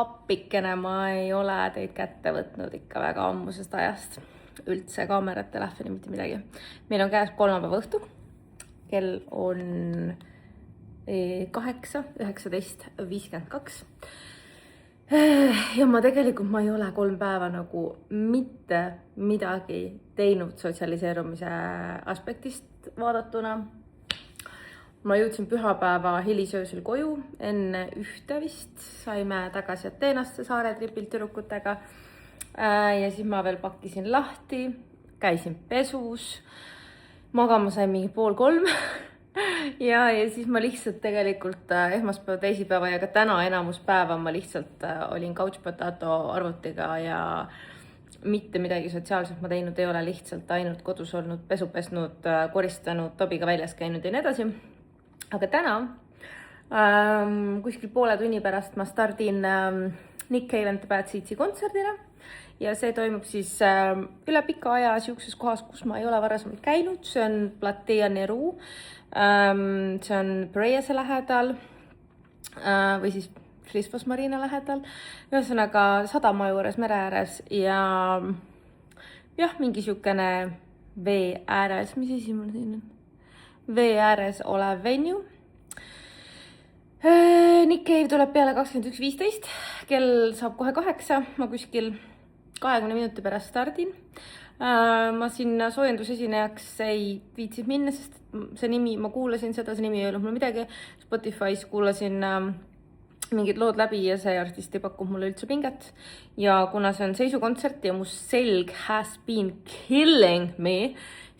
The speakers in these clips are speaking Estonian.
appikene, ma ei ole teid kätte võtnud ikka väga ammusest ajast. Üldse kaamerat, telefoni, mitte midagi. Meil on käes kolmapäeva õhtu. Kell on 8:19:52. Ja ma tegelikult ei ole 3 päeva nagu mitte midagi teinud sotsialiseerumise aspektist vaadatuna. Ma jõudsin pühapäeva hilisöösel koju, enne 1 vist saime tagasi Ateenasse Saaretripilt tüdrukutega. Ja siis ma veel pakkisin lahti, käisin pesus, magama sain mingi 2:30. Ja siis ma lihtsalt tegelikult esmaspäeva, teisipäeva ja ka täna enamus päeva ma lihtsalt olin couch potato arvutiga ja mitte midagi sotsiaalselt ma teinud ei ole, lihtsalt ainult kodus olnud, pesu pesnud, koristanud, tobiga väljas käinud ja nii edasi. Aga täna, kuskil poole tunni pärast ma stardin Nick Cave and the Bad Seeds'i kontserdile ja see toimub siis üle pika aja siukses kohas, kus ma ei ole varasemalt käinud. See on Platea Neru, see on Preiase lähedal või siis Flisvos Marina lähedal. Ühesõnaga sadama juures mere ääres ja jah, mingi siukene vee ääres, mis asi mul siin on? Vee ääres olev venue. Nick Cave tuleb peale 21:15, kell saab kohe 8, ma kuskil 20 minuti pärast stardin. Ma sinna soojendusesinejaks ei viitsid minna, sest see nimi, ma kuulasin seda, see nimi ei olnud mul midagi. Spotify's kuulasin mingid lood läbi ja see artist ei pakkunud mulle üldse pinget. Ja kuna see on seisukontsert ja mu selg has been killing me,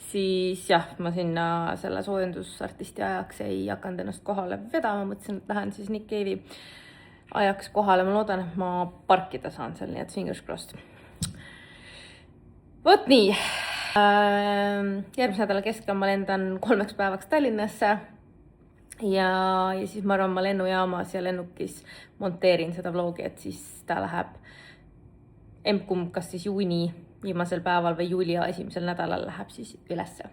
siis jah, ma sinna selle soojendusartisti ajaks ei hakanud ennast kohale vedama. Mõtlesin, et lähen siis Nick Cave'i ajaks kohale. Ma loodan, et ma parkida saan seal, nii et fingers crossed. Vot nii. Järgmise nädala keskel ma lendan 3 päevaks Tallinnasse ja siis ma arvan, ma lennujaamas ja lennukis monteerin seda vlogi, et siis ta läheb emkumb kas siis juuni viimasel päeval või juuli esimesel nädalal läheb siis ülesse.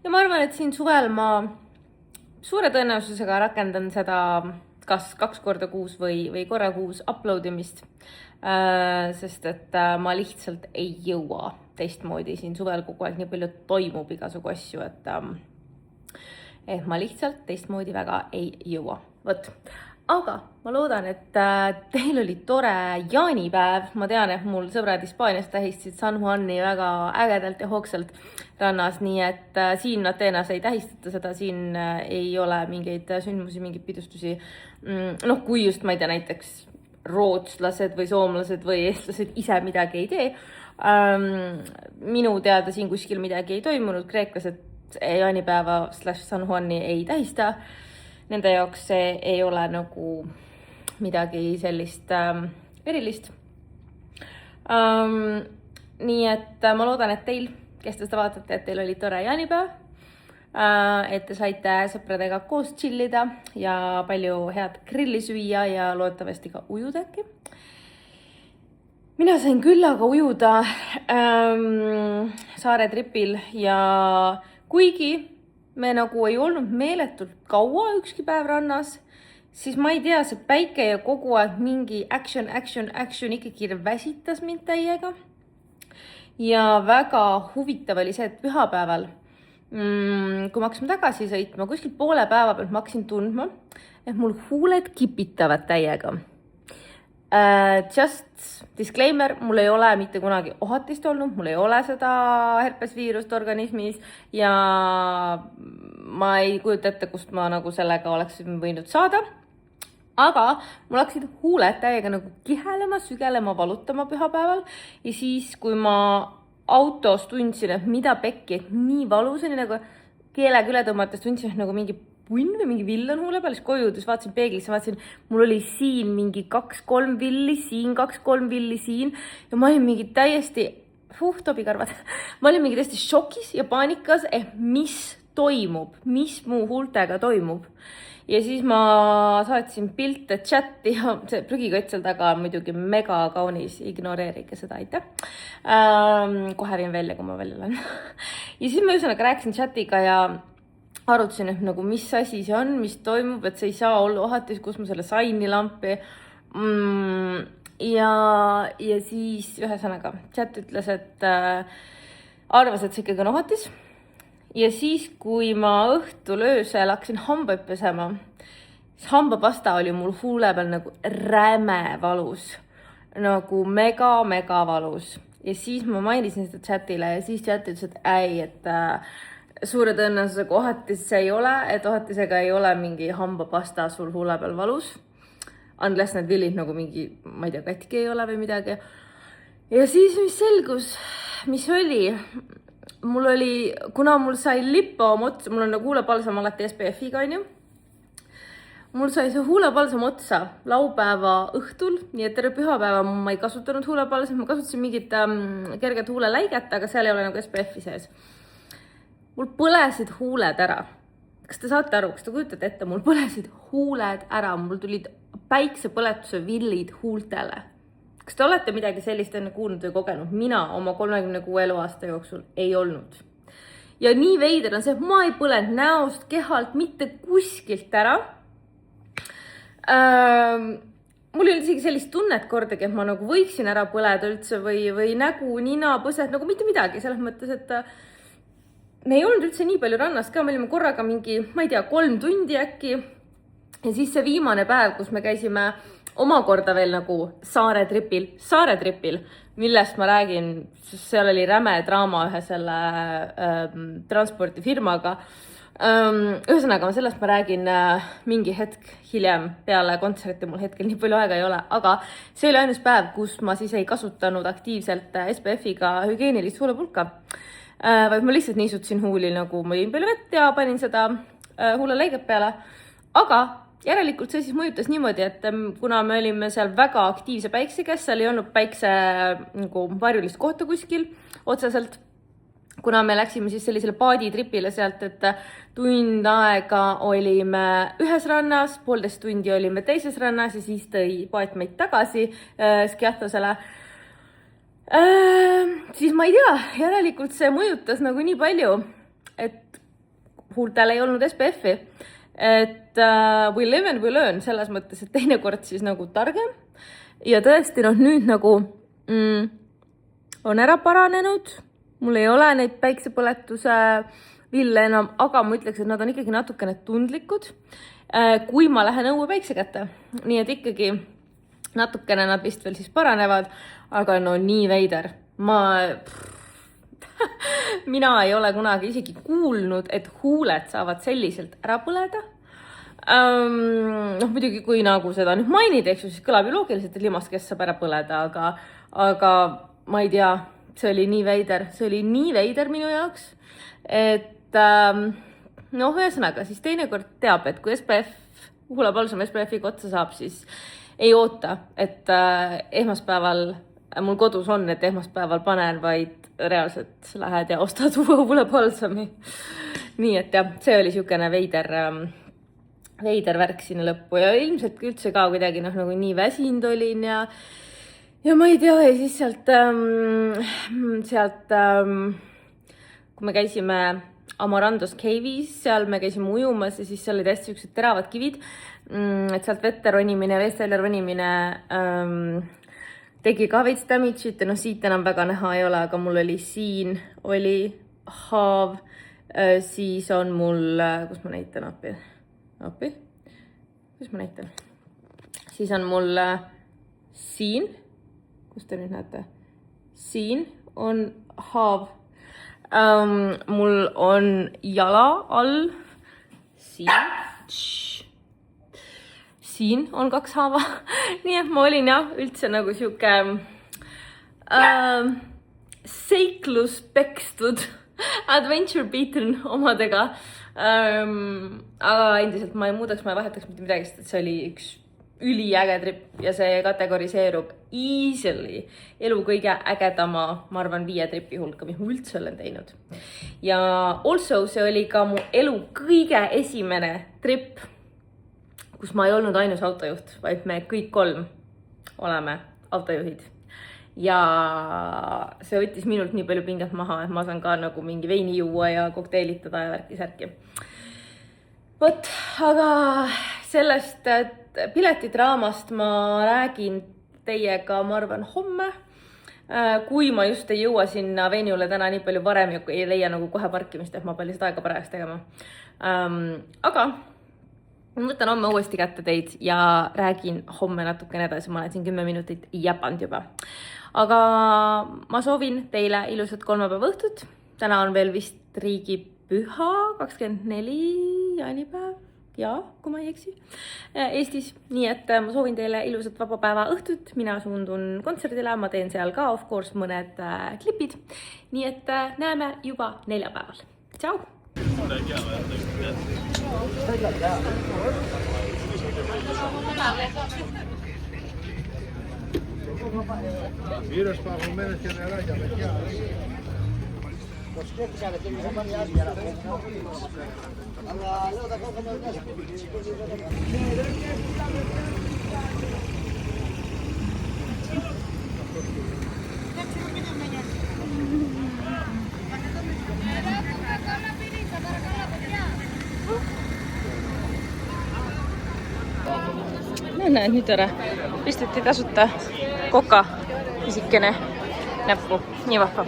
Ja ma arvan, et siin suvel ma suure tõenäosusega rakendan seda kas 2 korda kuus või korra kuus uploadimist, sest et ma lihtsalt ei jõua teistmoodi. Siin suvel kogu aeg nii palju toimub igasugu asju, et ma lihtsalt teistmoodi väga ei jõua. Võt. Aga ma loodan, et teil oli tore jaanipäev. Ma tean, et mul sõbrad Hispaanias tähistasid San Juani väga ägedalt ja hoogsalt rannas, nii et siin Ateenas ei tähistata seda, siin ei ole mingeid sündmusi, mingeid pidustusi. Noh, kui just, ma ei tea, näiteks rootslased või soomlased või eestlased ise midagi ei tee. Minu teada siin kuskil midagi ei toimunud, kreeklased jaanipäeva / San Juani ei tähista. Nende jaoks see ei ole nagu midagi sellist erilist. Nii et ma loodan, et teil, kes te seda vaatate, et teil oli tore jaanipäev, et te saite sõpradega koos chillida ja palju head grilli süüa ja loodetavasti ka ujuda äkki. Mina sain küll aga ujuda Saaretripil ja kuigi me nagu ei olnud meeletult kaua ükski päev rannas, siis ma ei tea, see päike ja kogu aeg mingi action ikkagi väsitas mind täiega. Ja väga huvitav oli see, et pühapäeval, kui ma hakkasime tagasi sõitma, kuskil poole päeva pealt ma hakkasin tundma, et mul huuled kipitavad täiega. Just disclaimer, mul ei ole mitte kunagi ohatist olnud, mul ei ole seda herpesviirust organismis ja ma ei kujuta ette, kust ma nagu sellega oleks võinud saada. Aga mul hakkasid huuled täiega nagu kihelema, sügelema, valutama pühapäeval ja siis, kui ma autos tundsin, et mida pekki, et nii valusani nagu keelega üle tõmmates tundsin, et nagu mingi punn või mingi vill on huule peal, siis kojudes vaatasin peeglisse, vaatasin, mul oli siin mingi 2-3 villi, siin 2-3 villi, siin ja ma olin mingi täiesti, tobikarvad, ma olin mingi täiesti šokis ja paanikas, mis toimub, mis mu huultega toimub. Ja siis ma saatsin pilte chatti ja see prügikott seal taga on muidugi mega kaunis, ignoreerige seda, aitäh. Kohe viin välja, kui ma välja olen. Ja siis ma ühesõnaga rääkisin chatiga ja arutasin, et nagu mis asi see on, mis toimub, et see ei saa olla ohatis, kus ma selle saini lampi Ja siis ühesõnaga chat ütles, et arvas, et see ikkagi on ohatis. Ja siis, kui ma õhtul öösel hakkasin hambaid pesema, siis hambapasta oli mul huule peal nagu räme valus. Nagu mega valus. Ja siis ma mainisin seda chatile ja siis chat ütles, et et suure tõenäosusega ohatis see ei ole, et ohatisega ei ole mingi hambapasta sul huule peal valus. Unless need villid nagu mingi, ma ei tea, katki ei ole või midagi. Ja siis, mis selgus, mis oli, kuna mul sai lipom otsa, mul on nagu huulepalsam alati SPF-iga, on ju. Mul sai see huulepalsam otsa laupäeva õhtul, nii et terve pühapäeva ma ei kasutanud huulepalsam, ma kasutasin mingit kerget huuleläiget, aga seal ei ole nagu SPF-i sees. Mul põlesid huuled ära. Kas te saate aru, kas te kujutate ette, mul põlesid huuled ära, mul tulid päiksepõletuse villid huultele. Kas te olete midagi sellist enne kuulnud või kogenud? Mina oma 36 eluaasta jooksul ei olnud. Ja nii veider on see, et ma ei põlenud näost, kehalt, mitte kuskilt ära. Mul ei olnud isegi sellist tunnet kordagi, et ma nagu võiksin ära põleda üldse või nägu, nina, põsed, nagu mitte midagi. Selles mõttes, et me ei olnud üldse nii palju rannas ka, me olime korraga mingi, ma ei tea, 3 tundi äkki. Ja siis see viimane päev, kus me käisime omakorda veel nagu saare tripil, millest ma räägin, seal oli räme draama ühe selle transpordifirmaga. Ühesõnaga, sellest ma räägin mingi hetk hiljem peale kontserti, mul hetkel nii palju aega ei ole, aga see oli ainus päev, kus ma siis ei kasutanud aktiivselt SPF-iga hügienilist huulepulka, vaid ma lihtsalt niisutasin huuli, nagu ma jõin palju vett ja panin seda huuleläiget peale, aga järelikult see siis mõjutas niimoodi, et kuna me olime seal väga aktiivse päikse käes, seal ei olnud päikse nagu varjulist kohta kuskil otseselt, kuna me läksime siis sellisele paaditripile sealt, et tund aega olime ühes rannas, 1,5 tundi olime teises rannas ja siis tõi paat meid tagasi Skiathosele. Siis ma ei tea, järelikult see mõjutas nagu nii palju, et huultel ei olnud SPF-i. Et we live and we learn selles mõttes, et teinekord siis nagu targem ja tõesti nüüd nagu on ära paranenud, mul ei ole neid päiksepõletuse ville enam, aga ma ütleks, et nad on ikkagi natukene tundlikud, kui ma lähen õue päikse kätte, nii et ikkagi natukene nad vist veel siis paranevad, aga no nii veider, mina ei ole kunagi isegi kuulnud, et huuled saavad selliselt ära põleda. Muidugi, kui nagu seda nüüd mainid, eks ju, siis kõlab ju loogiliselt, et limaskest saab ära põleda, aga ma ei tea, see oli nii veider minu jaoks, et ühesõnaga, siis teinekord teab, et kui huulepalsam SPF-iga otsa saab, siis ei oota, et esmaspäeval mul kodus on, et esmaspäeval panen, vaid reaalselt lähed ja ostad uue huulepalsami. Nii et jah, see oli siukene veider värk sinna lõppu ja ilmselt üldse ka kuidagi nagu nii väsinud olin ja ma ei tea, ja siis sealt kui me käisime Amarandos Cave'is, seal me käisime ujumas ja siis seal olid hästi siuksed teravad kivid, et sealt vette ronimine, veest välja ronimine tegi ka veits damage'it ja siit enam väga näha ei ole, aga mul oli siin haav, siis on mul, kus ma näitan appi, kus ma näitan, siis on mul siin, kus te nüüd näete, siin on haav, mul on jala all, siin on 2 haava, nii et ma olin jah, üldse nagu siuke seiklus pekstud, adventure beaten omadega, aga endiselt ma ei muudaks, ma ei vahetaks mitte midagi, sest see oli üks üliäge trip ja see kategoriseerub easily elu kõige ägedama, ma arvan, 5 tripi hulka, mis ma üldse olen teinud. Ja also see oli ka mu elu kõige esimene trip, kus ma ei olnud ainus autojuht, vaid me kõik 3 oleme autojuhid. Ja see võttis minult nii palju pinget maha, et ma saan ka nagu mingi veini juua ja kokteilitada ja värki-särki. Vot, aga sellest piletidraamast ma räägin teiega, ma arvan, homme. Kui ma just ei jõua sinna venuele täna nii palju varem ja ei leia nagu kohe parkimist, et ma pean lihtsalt aega parajaks tegema. Aga ma võtan homme uuesti kätte teid ja räägin homme natukene edasi. Ma olen siin 10 minutit jäpanud juba. Aga ma soovin teile ilusat kolmapäeva õhtut. Täna on veel vist riigipüha, 24 jaanipäev. Ja, kui ma ei eksi, Eestis. Nii et ma soovin teile ilusat vaba päeva õhtut. Mina suundun kontserdile, ma teen seal ka, of course, mõned klipid. Nii et näeme juba neljapäeval. Tšau! Mira, para comer general ya me queda. Näed nüüd ära. Pisteti tasuta koka isikene näppu. Nii vahva.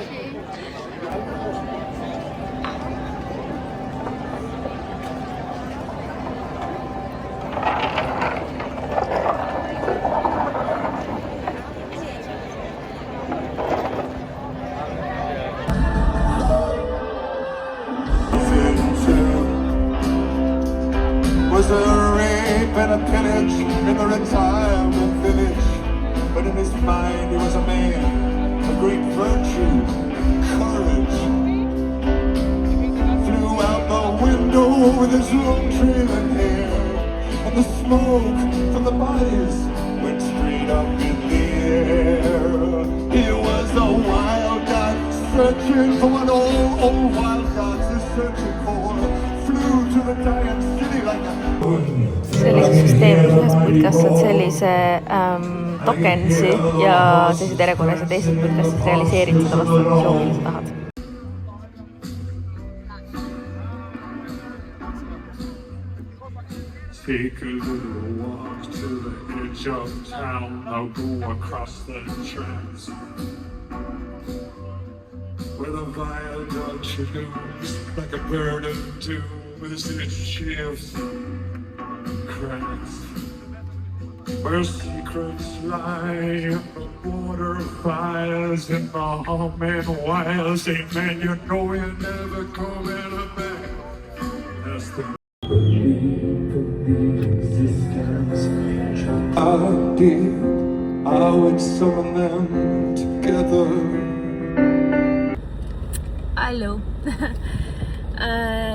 Was a rape and a pillage in the retirement village, but in his mind he was a man of great virtue and courage. Flew out the window with his long trailing hair, and the smoke from the bodies went straight up in the air. He was a wild god searching for what all wild gods are searching for. Flew to the giant city like a Sellise süsteemi ühes pulkas saad sellise tokensi ja sellised järjekorras ja teises pulkas siis realiseerid seda vastavalt, mis joogil sa tahad. Take a little walk to the edge of town. I'll go across the tracks where the viaduct shoots like a bird of doom as it shifts and cracks. Where secrets lie in the water fires and the humming wires. Hey man, you know you're never coming back. That's the I did, I would summon them together. Hallo.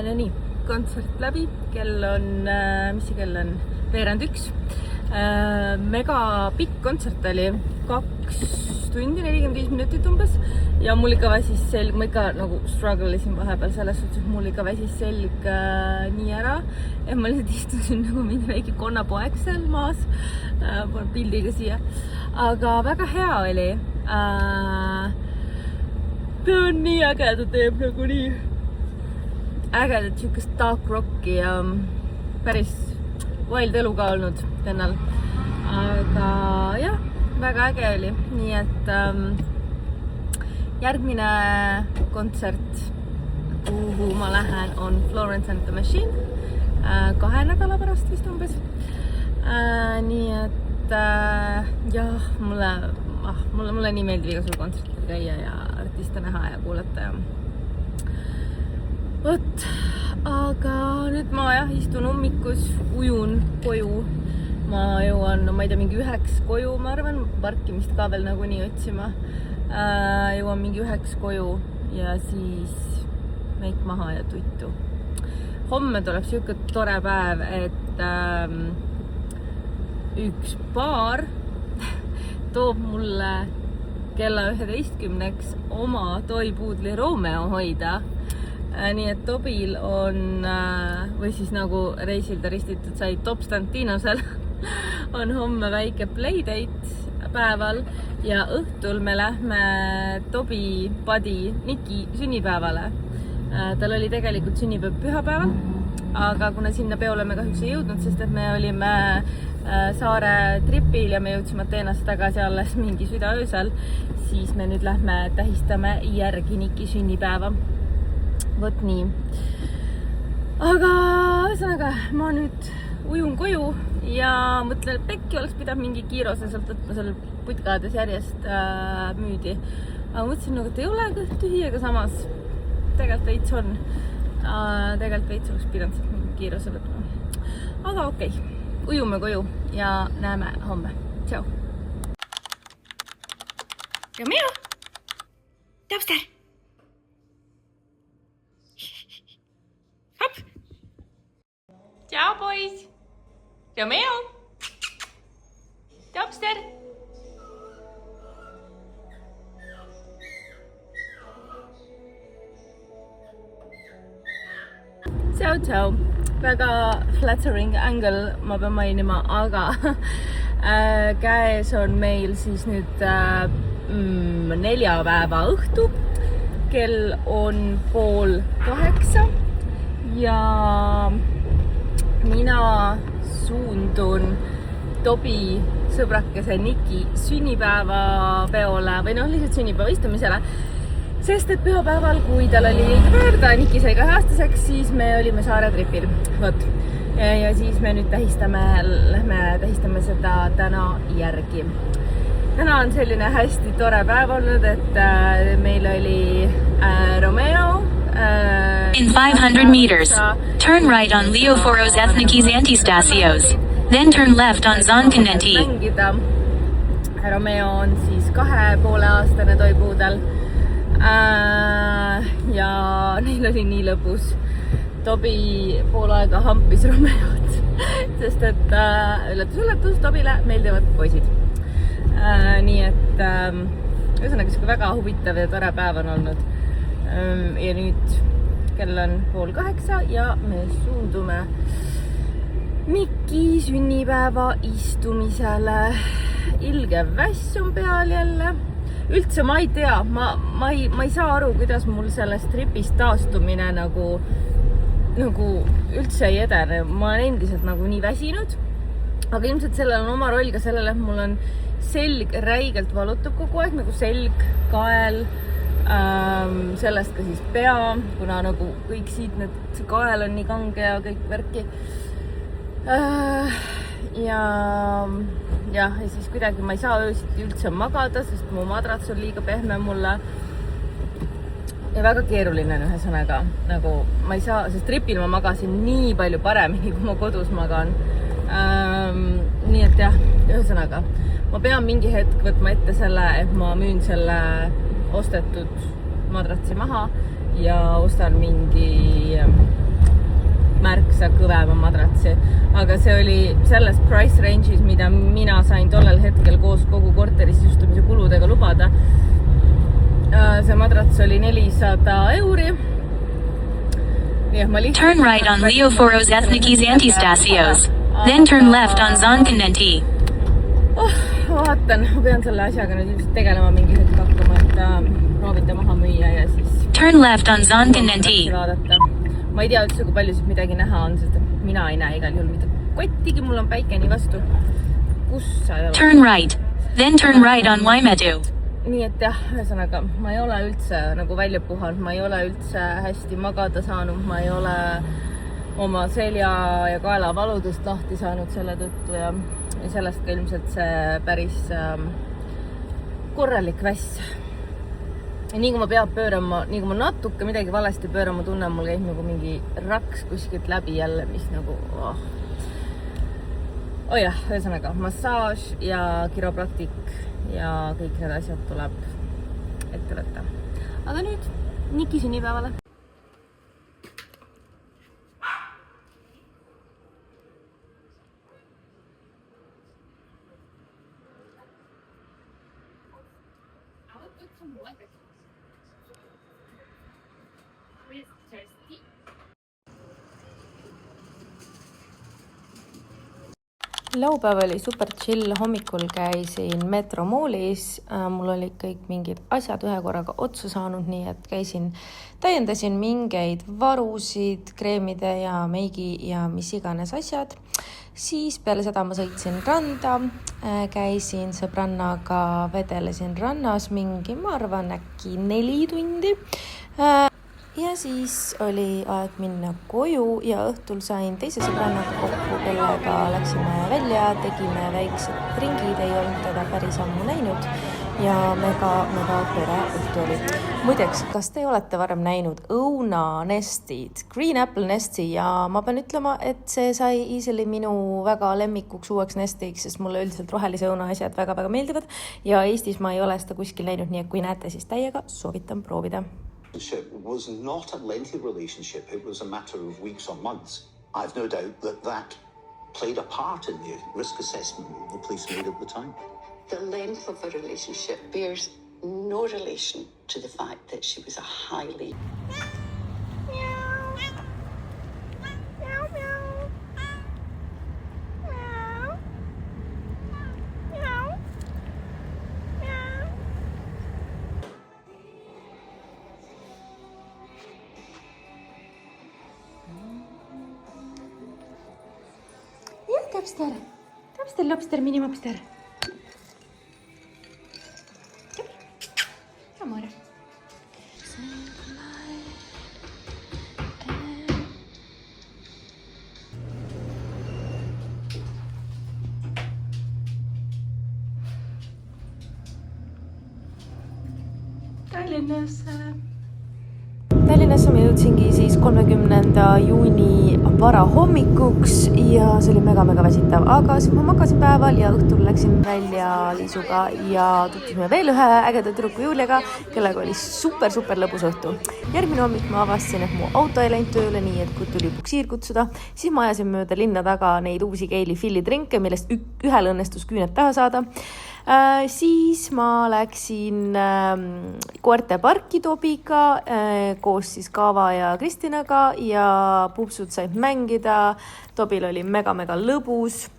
No nii, kontsert läbi. Kell on, mis see kell on? Veerand 1. Mega pikk kontsert oli, 2 tundi, 45 minutit umbes. Ja mul ikka väsis selg, ma ikka nagu struggle'isin vahepeal selles suhtes, et mul ikka väsis selg nii ära. Ja ma lihtsalt istusin nagu mingi väike konnapoeg seal maas. Panen pildiga siia. Aga väga hea oli. Ta on nii äge, ta teeb nagu nii ägedat siukest dark rocki ja päris wild elu ka olnud tännal. Aga jah, väga äge oli. Nii et järgmine kontsert, kuhu ma lähen, on Florence and the Machine. 2 nädala pärast vist umbes. Nii et jah, mulle nii meeldib igasugusel kontsertil käia ja artiste näha ja kuulata ja võt. Aga nüüd ma jah, istun ummikus, ujun koju. Ma jõuan, no ma ei tea, mingi 9 koju, ma arvan, parkimist ka veel nagu nii otsima. Jõuan mingi 9 koju ja siis meik maha ja tuttu. Homme tuleb siuke tore päev, et üks paar toob mulle kella 11-ks oma toipuudli Romeo hoida. Nii et Tobil on, või siis nagu reisil ta ristitud sai Topstantinosel, on homme väike playdate päeval ja õhtul me lähme Tobi padi Niki sünnipäevale. Tal oli tegelikult sünnipäev pühapäeval, aga kuna sinna peole me kahjuks ei jõudnud, sest et me olime saare tripil ja me jõudsime Ateenasse tagasi alles mingi südaöösel, siis me nüüd lähme tähistame järgi Niki sünnipäeva. Vot nii. Aga ühesõnaga, ma nüüd ujun koju ja mõtlen, et pekki oleks pidanud mingi kiirose sealt võtma, seal putkades järjest müüdi. Aga mõtlesin, et ei ole tühi, aga samas tegelikult veits on. Tegelikult veits oleks pidanud sealt mingi kiirose võtma. Aga okei, ujume koju ja näeme homme. Tšau! Romeo! Topster! Hop! Tšau, poiss! Romeo! Topster! Tšau! Väga flattering angle ma pean mainima, aga käes on meil siis nüüd neljapäeva õhtu. Kell on 7:30 ja mina suundun Tobi sõbrakese Niki sünnipäevapeole või lihtsalt sünnipäeva istumisele. Sest et pühapäeval, kui tal oli õige päev, Niki sai 2-aastaseks, siis me olime saare tripil. Vot. Ja siis me nüüd lähme tähistame seda täna järgi. Täna on selline hästi tore päev olnud, et meil oli Romeo. In 500 meters, turn right on Leoforos Ethnikis Antistasios. Then turn left on Zonkanenti. Romeo on siis 2,5-aastane toipuudel. Ja neil oli nii lõbus. Tobi pool aega hampis Romeot, sest et üllatus, Tobile meeldivad poisid. Nii et ühesõnaga väga huvitav ja tore päev on olnud. Ja nüüd kell on 7:30 ja me suundume Niki sünnipäeva istumisele. Ilge väss on peal jälle. Üldse ma ei tea, ma ei saa aru, kuidas mul sellest tripist taastumine nagu üldse ei edene. Ma olen endiselt nii väsinud, aga ilmselt sellel on oma roll ka sellele, et mul on selg räigelt valutab kogu aeg, nagu selg, kael, sellest ka siis pea, kuna kõik siit, see kael on nii kange ja kõik värki. Ja siis kuidagi ma ei saa öösiti üldse magada, sest mu madrats on liiga pehme mulle. Ja väga keeruline on ühesõnaga, ma ei saa, sest tripil ma magasin nii palju paremini, kui ma kodus magan. Nii et jah, ühesõnaga, ma pean mingi hetk võtma ette selle, et ma müün selle ostetud madratsi maha ja ostan mingi märksa kõvema madratsi, aga see oli selles price range'is, mida mina sain tollel hetkel koos kogu korteris istumise kuludega lubada. See madrats oli 400 €. Turn right on Leoforos Ethnikis Antistasios. Then turn left on Zonkanenti. Vaatan, ma pean selle asjaga nüüd ilmselt tegelema mingi hetk hakkama, et proovida maha müüa ja siis turn left on Zonkanenti. Ma ei tea üldse, kui palju siit midagi näha on, sest mina ei näe igal juhul mitte kottigi, mul on päike nii vastu. Kus sa ei ole? Turn right, then turn right on Waimetu. Nii et jah, ühesõnaga, ma ei ole üldse välja puhanud, ma ei ole üldse hästi magada saanud, ma ei ole oma selja ja kaela valudest lahti saanud selle tõttu ja sellest ka ilmselt see päris korralik väss. Ja nii kui ma peab pöörama, nii kui ma natuke midagi valesti pöörama tunnen, mul käib mingi raks kuskilt läbi jälle, mis jah, ühesõnaga, massaaž ja kiropraktik ja kõik need asjad tuleb ette võtta. Aga nüüd Niki sünnipäevale. Laupäev oli super chill, hommikul käisin Metro Mallis, mul olid kõik mingid asjad ühe korraga otsa saanud, nii et täiendasin mingeid varusid, kreemide ja meigi ja mis iganes asjad. Siis peale seda ma sõitsin randa, käisin sõbrannaga, vedelesin rannas mingi, ma arvan, äkki 4 tundi. Ja siis oli aeg minna koju ja õhtul sain teise sõbrannaga kokku, kellega läksime välja, tegime väiksed ringid, ei olnud teda päris ammu näinud ja mega tore õhtu oli. Muideks, kas te olete varem näinud õunanestid, Green Apple Nesti ja ma pean ütlema, et see sai easily minu väga lemmikuks uueks nestiks, sest mulle üldiselt rohelise õuna asjad väga meeldivad ja Eestis ma ei ole seda kuskil näinud, nii et kui näete, siis täiega soovitan proovida. Was not a lengthy relationship. It was a matter of weeks or months. I've no doubt that played a part in the risk assessment the police made at the time. The length of the relationship bears no relation to the fact that she was a highly... Lobster, mini-lobster. Amore. Tallinnasse ma jõudsingi siis 30. juuni varahommikuks ja see oli mega väsitav, aga siis ma magasin päeval ja õhtul läksin välja Liisuga ja tutvusime veel ühe ägeda tüdruku Juliaga, kellega oli super lõbus õhtu. Järgmine hommik ma avastasin, et mu auto ei läinud tööle, nii et kui tuli puksiir kutsuda, siis ma ajasin mööda linna taga neid uusi Keili Filli drinke, millest ühel õnnestus küüned taha saada. Siis ma läksin koerte parki Tobiga koos siis Kaava ja Kristinaga ja pupsud said mängida. Tobil oli mega lõbus.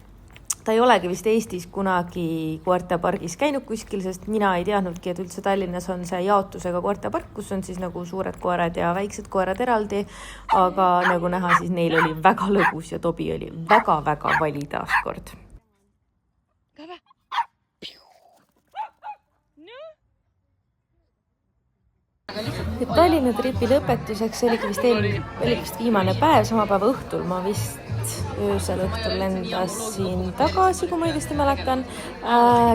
Ta ei olegi vist Eestis kunagi koerte pargis käinud kuskil, sest mina ei teadnudki, et üldse Tallinnas on see jaotusega koerte park, kus on siis nagu suured koerad ja väiksed koerad eraldi, aga nagu näha, siis neil oli väga lõbus ja Tobi oli väga vali taaskord. Tallinna tripi lõpetuseks oligi vist viimane päev, sama päeva õhtul. Ma vist öösel õhtul lendasin tagasi, kui ma õigesti mäletan.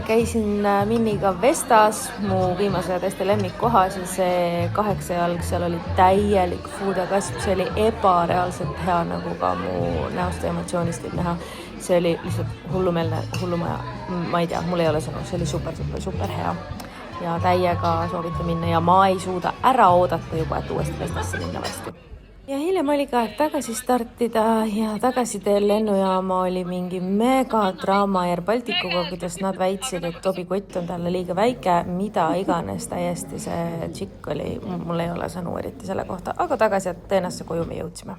Käisin Minniga Vestas, mu viimase täiesti lemmikkohas ja see 8-jalg, seal oli täielik foodakasv, see oli ebareaalselt hea, nagu ka mu näost ja emotsioonist võib näha. See oli lihtsalt hullumaja, ma ei tea, mul ei ole sõnu, see oli super hea. Ja täiega soovitan minna ja ma ei suuda ära oodata juba, et uuesti Vestasse minna varsti. Ja hiljem oli ka aeg tagasi startida ja tagasiteel lennujaama oli mingi mega draama Air Balticuga, kuidas nad väitsid, et Tobi kott on talle liiga väike, mida iganes täiesti see tšikk oli. Mul ei ole sõnu eriti selle kohta, aga tagasi Ateenasse koju me jõudsime.